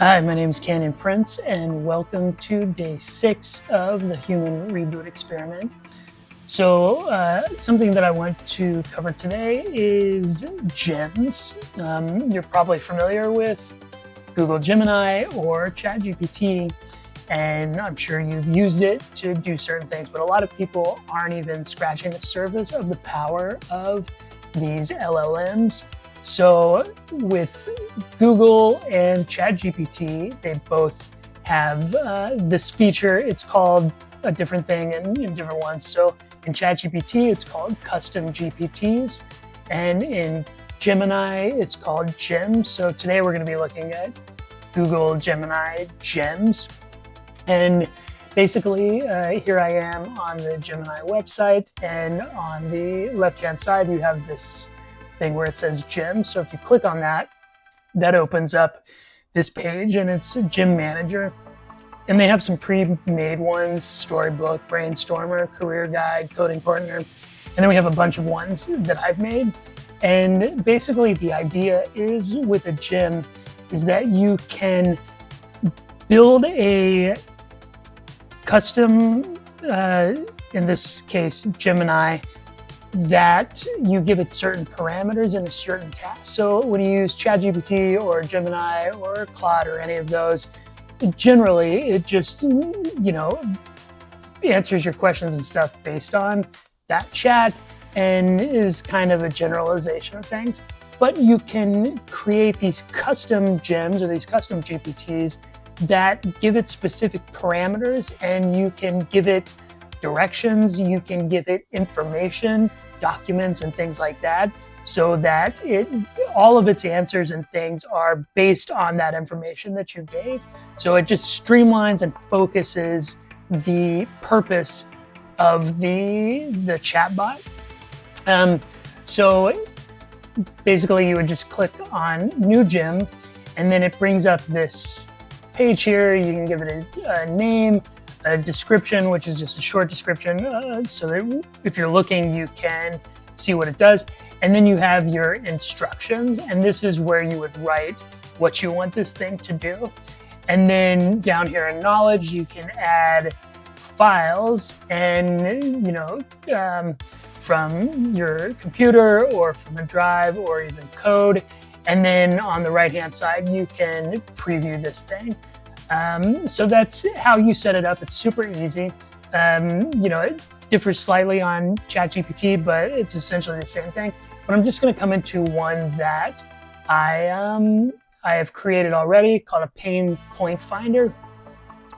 Hi, my name is Canyon Prince, and welcome to day 6 of the human reboot experiment. So, something that I want to cover today is gems. You're probably familiar with Google Gemini or ChatGPT, and I'm sure you've used it to do certain things, but a lot of people aren't even scratching the surface of the power of these LLMs. So with Google and ChatGPT, they both have this feature. It's called a different thing in different ones. So in ChatGPT, it's called custom GPTs, and in Gemini, it's called Gems. So today we're going to be looking at Google Gemini Gems. And basically, here I am on the Gemini website, and on the left-hand side, you have this thing where it says Gems. So if you click on that, that opens up this page, and it's a Gem Manager. And they have some pre-made ones: Storybook, Brainstormer, Career Guide, Coding Partner. And then we have a bunch of ones that I've made. And basically the idea is with a gem is that you can build a custom, in this case, Gemini, that you give it certain parameters and a certain task. So when you use ChatGPT or Gemini or Claude or any of those, generally it just, answers your questions and stuff based on that chat and is kind of a generalization of things. But you can create these custom gems or these custom GPTs that give it specific parameters, and you can give it directions, you can give it information, documents, and things like that, so that all of its answers and things are based on that information that you gave. So it just streamlines and focuses the purpose of the chatbot. So basically you would just click on New Gem, and then it brings up this page here. You can give it a name, a description, which is just a short description, so that if you're looking, you can see what it does. And then you have your instructions, and this is where you would write what you want this thing to do. And then down here in knowledge, you can add files, and from your computer or from a drive or even code. And then on the right-hand side, you can preview this thing. So that's how you set it up. It's super easy. It differs slightly on ChatGPT, but it's essentially the same thing. But I'm just going to come into one that I have created already called a pain point finder.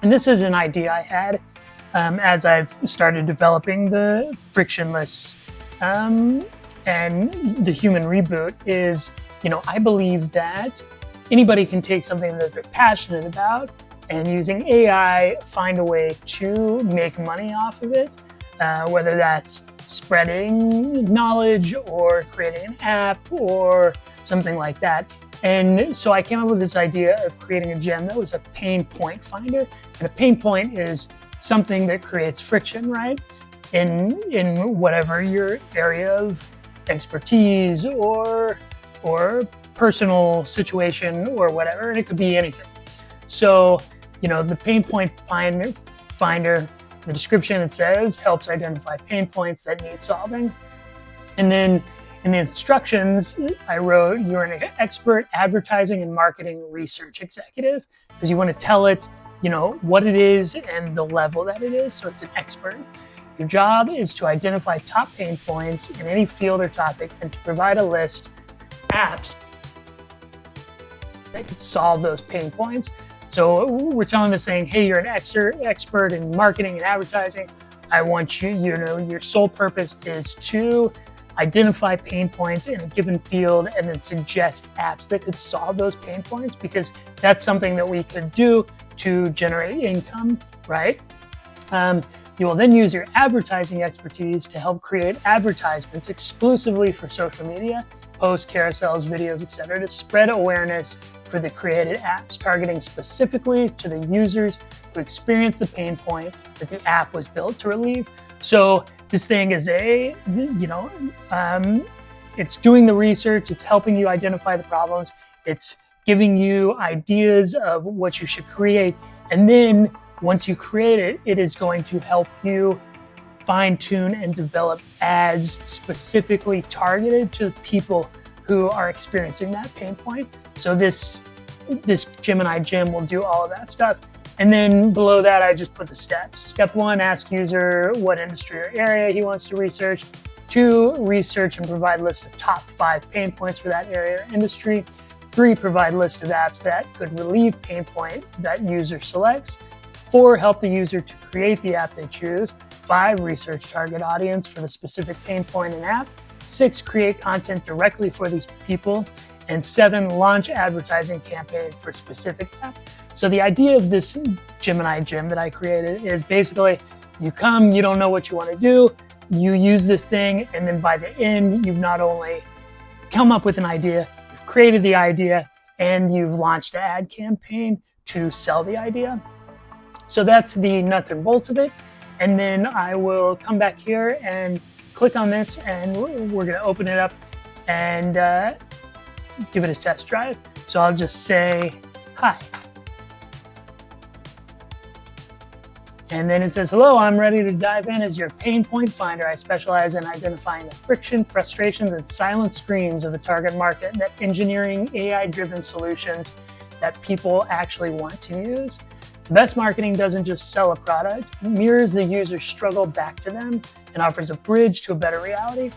And this is an idea I had as I've started developing the frictionless and the human reboot is, I believe that anybody can take something that they're passionate about and using AI find a way to make money off of it, whether that's spreading knowledge or creating an app or something like that. And so I came up with this idea of creating a gem that was a pain point finder. And a pain point is something that creates friction, right? In whatever your area of expertise or personal situation or whatever, and it could be anything. So, the pain point finder, the description, it says, helps identify pain points that need solving. And then in the instructions, I wrote, you're an expert advertising and marketing research executive, because you want to tell it, what it is and the level that it is. So it's an expert. Your job is to identify top pain points in any field or topic and to provide a list of apps that can solve those pain points. So we're telling this thing, hey, you're an expert in marketing and advertising. I want you, your sole purpose is to identify pain points in a given field and then suggest apps that could solve those pain points, because that's something that we could do to generate income, right? You will then use your advertising expertise to help create advertisements exclusively for social media, posts, carousels, videos, etc., to spread awareness for the created apps, targeting specifically to the users who experience the pain point that the app was built to relieve. So this thing is it's doing the research, it's helping you identify the problems, it's giving you ideas of what you should create. And then once you create it, it is going to help you fine tune and develop ads specifically targeted to people who are experiencing that pain point. So this Gemini gem will do all of that stuff. And then below that, I just put the steps. Step 1, ask user what industry or area he wants to research. 2, research and provide a list of top 5 pain points for that area or industry. 3, provide a list of apps that could relieve pain point that user selects. 4, help the user to create the app they choose. 5, research target audience for the specific pain point and app. 6, create content directly for these people. And 7, launch advertising campaign for specific app. So the idea of this Gemini gem that I created is basically you come, you don't know what you want to do, you use this thing, and then by the end, you've not only come up with an idea, you've created the idea, and you've launched an ad campaign to sell the idea. So that's the nuts and bolts of it. And then I will come back here and click on this, and we're going to open it up and give it a test drive. So I'll just say, hi. And then it says, hello, I'm ready to dive in as your pain point finder. I specialize in identifying the friction, frustrations, and silent screams of the target market, that engineering AI-driven solutions that people actually want to use. The best marketing doesn't just sell a product, it mirrors the user's struggle back to them and offers a bridge to a better reality.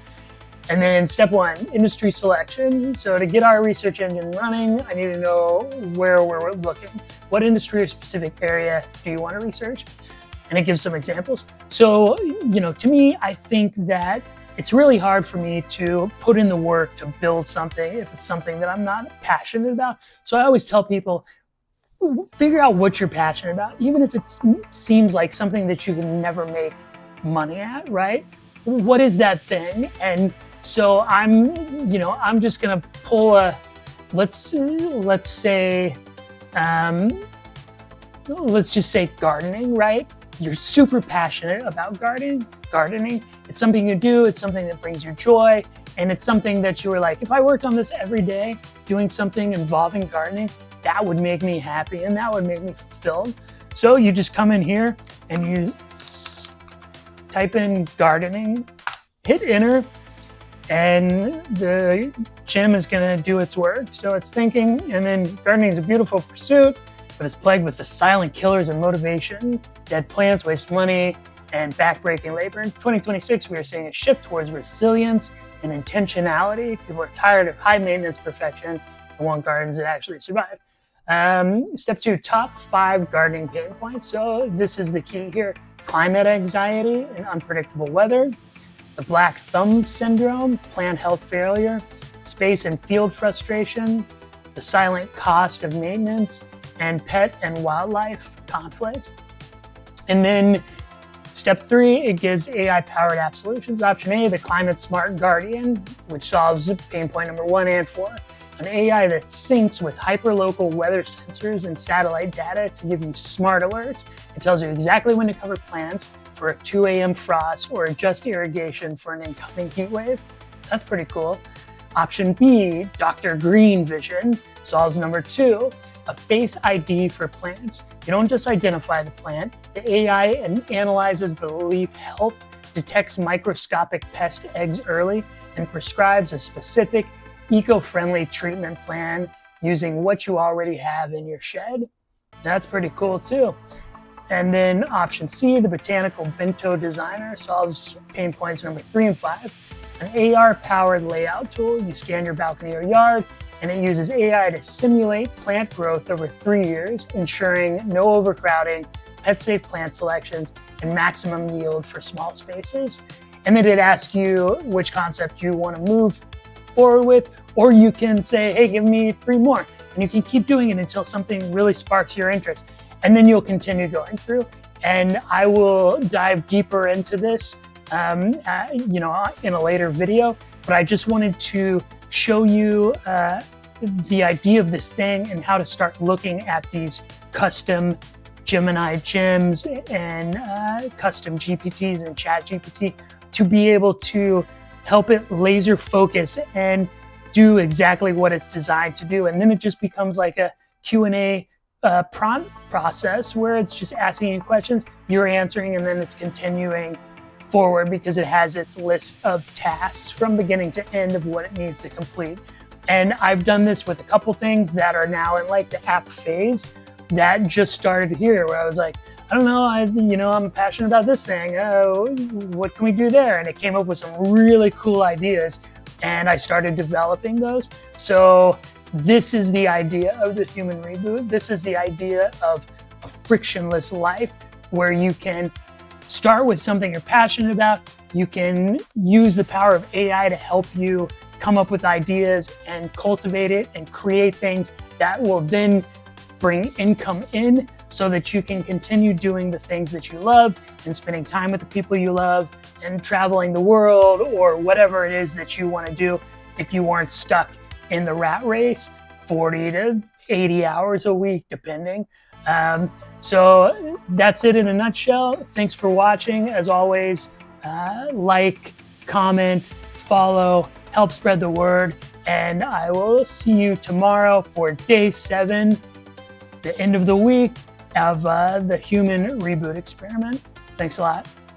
And then step 1, industry selection. So to get our research engine running, I need to know where we're looking. What industry or specific area do you want to research? And it gives some examples. So, to me, I think that it's really hard for me to put in the work to build something if it's something that I'm not passionate about. So I always tell people, figure out what you're passionate about, even if it seems like something that you can never make money at, right? What is that thing? And so I'm just gonna pull a, let's just say gardening, right? You're super passionate about gardening. It's something you do, it's something that brings you joy, and it's something that you were like, if I worked on this every day, doing something involving gardening, that would make me happy and that would make me fulfilled. So you just come in here and you type in gardening, hit enter, and the gem is gonna do its work. So it's thinking, and then gardening is a beautiful pursuit, but it's plagued with the silent killers of motivation, dead plants, waste money, and backbreaking labor. In 2026, we are seeing a shift towards resilience and intentionality. People are tired of high maintenance perfection and want gardens that actually survive. Step 2, top 5 gardening pain points. So this is the key here: climate anxiety and unpredictable weather, the black thumb syndrome, plant health failure, space and field frustration, the silent cost of maintenance, and pet and wildlife conflict. And then step 3, it gives AI-powered app solutions. Option A, the Climate Smart Guardian, which solves pain point number 1 and 4. An AI that syncs with hyperlocal weather sensors and satellite data to give you smart alerts. It tells you exactly when to cover plants for a 2 a.m. frost or adjust irrigation for an incoming heat wave. That's pretty cool. Option B, Dr. Green Vision, solves number 2, a face ID for plants. You don't just identify the plant. The AI analyzes the leaf health, detects microscopic pest eggs early, and prescribes a specific eco-friendly treatment plan using what you already have in your shed. That's pretty cool too. And then option C, the Botanical Bento Designer, solves pain points number 3 and 5. An AR-powered layout tool. You scan your balcony or yard, and it uses AI to simulate plant growth over 3 years, ensuring no overcrowding, pet-safe plant selections, and maximum yield for small spaces. And then it asks you which concept you want to move forward with, or you can say, hey, give me 3 more. And you can keep doing it until something really sparks your interest. And then you'll continue going through. And I will dive deeper into this in a later video, but I just wanted to show you the idea of this thing and how to start looking at these custom Gemini gems and custom GPTs and Chat GPT to be able to help it laser focus and do exactly what it's designed to do. And then it just becomes like a Q&A prompt process where it's just asking you questions, you're answering, and then it's continuing forward because it has its list of tasks from beginning to end of what it needs to complete. And I've done this with a couple things that are now in like the app phase that just started here, where I was like, I don't know, I'm passionate about this thing. What can we do there? And it came up with some really cool ideas, and I started developing those. So this is the idea of the human reboot. This is the idea of a frictionless life where you can start with something you're passionate about. You can use the power of AI to help you come up with ideas and cultivate it and create things that will then bring income in so that you can continue doing the things that you love and spending time with the people you love and traveling the world or whatever it is that you want to do if you weren't stuck in the rat race 40 to 80 hours a week, depending. So that's it in a nutshell. Thanks for watching. As always, like, comment, follow, help spread the word, and I will see you tomorrow for day 7, the end of the week of the human reboot experiment. Thanks a lot.